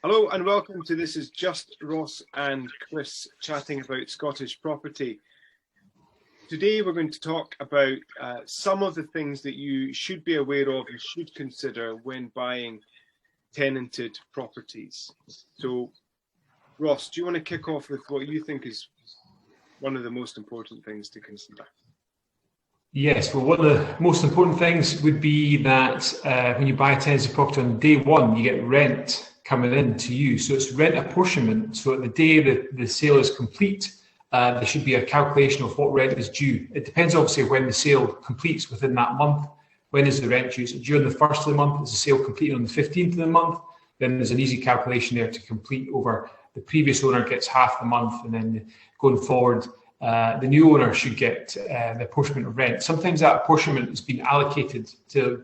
Hello and welcome to This Is Just Ross and Chris chatting about Scottish property. Today we're going to talk about some of the things that you should be aware of and should consider when buying tenanted properties. So Ross, do you want to kick off with what you think is one of the most important things to consider? Yes, well, one of the most important things would be that when you buy a tenancy property on day one, you get rent coming in to you. So it's rent apportionment. So at the day that the sale is complete, there should be a calculation of what rent is due. It depends obviously when the sale completes within that month. When is the rent due? So during the first of the month, is the sale completed on the 15th of the month? Then there's an easy calculation there to complete over. The previous owner gets half the month, and then going forward, the new owner should get the apportionment of rent. Sometimes that apportionment has been allocated to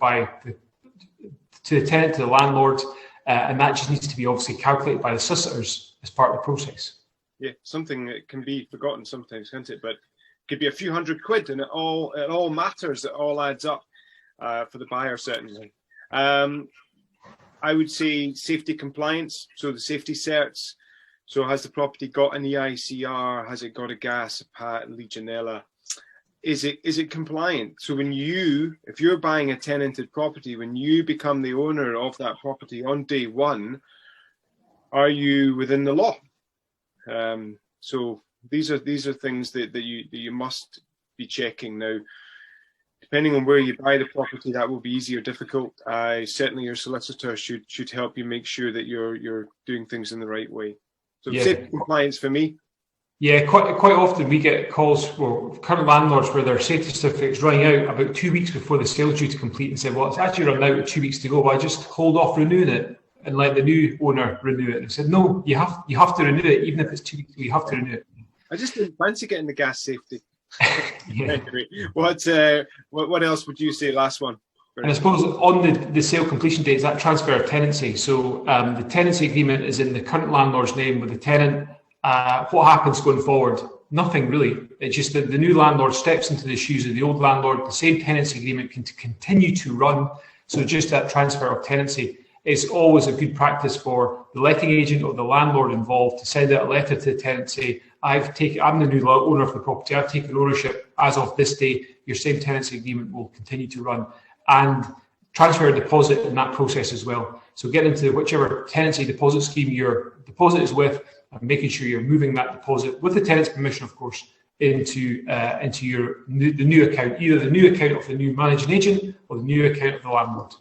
the tenant, to the landlord, and that just needs to be obviously calculated by the solicitors as part of the process. Yeah, something that can be forgotten sometimes, can't it? But it could be a few hundred quid, and it all matters. It all adds up for the buyer, certainly. I would say safety compliance, so the safety certs. So has the property got an EICR? Has it got a gas, a PAT, Legionella? Is it compliant? So if you're buying a tenanted property, when you become the owner of that property on day one, are you within the law? So these are things that you must be checking. Now, depending on where you buy the property, that will be easy or difficult. Certainly your solicitor should help you make sure that you're doing things in the right way. So yeah. Safety compliance for me. Yeah, quite often we get calls for current landlords where their safety certificate's running out about 2 weeks before the sale's due to complete, and say, well, it's actually run out with 2 weeks to go, but I just hold off renewing it and let the new owner renew it. And I said, no, you have to renew it, even if it's 2 weeks ago, you have to renew it. I just didn't fancy getting the gas safety. Yeah. What else would you say, last one? And I suppose on the sale completion date is that transfer of tenancy. So the tenancy agreement is in the current landlord's name with the tenant. What happens going forward? Nothing really. It's just that the new landlord steps into the shoes of the old landlord. The same tenancy agreement can continue to run. So just that transfer of tenancy is always a good practice for the letting agent or the landlord involved to send out a letter to the tenant, say, I'm the new owner of the property. I've taken ownership as of this day. Your same tenancy agreement will continue to run, and transfer a deposit in that process as well. So get into whichever tenancy deposit scheme your deposit is with, and making sure you're moving that deposit with the tenant's permission, of course, into the new account, either the new account of the new managing agent or the new account of the landlord.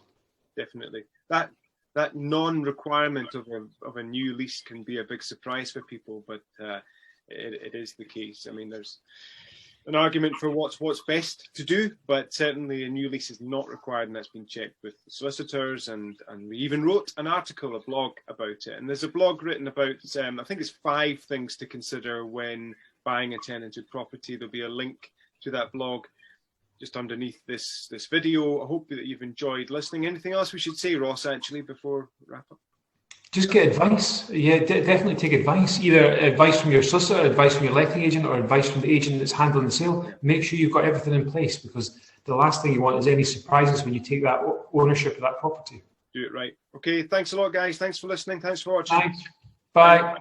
Definitely. That non-requirement of a new lease can be a big surprise for people, but it is the case. I mean, there's an argument for what's best to do, but certainly a new lease is not required, and that's been checked with solicitors, and we even wrote an article, a blog about it. And there's a blog written about, I think it's 5 things to consider when buying a tenanted property. There'll be a link to that blog just underneath this video. I hope that you've enjoyed listening. Anything else we should say, Ross, actually, before we wrap up? Just get advice. Yeah, definitely take advice. Either advice from your solicitor, advice from your letting agent, or advice from the agent that's handling the sale. Make sure you've got everything in place, because the last thing you want is any surprises when you take that ownership of that property. Do it right. Okay, thanks a lot, guys. Thanks for listening. Thanks for watching. Thanks. Bye.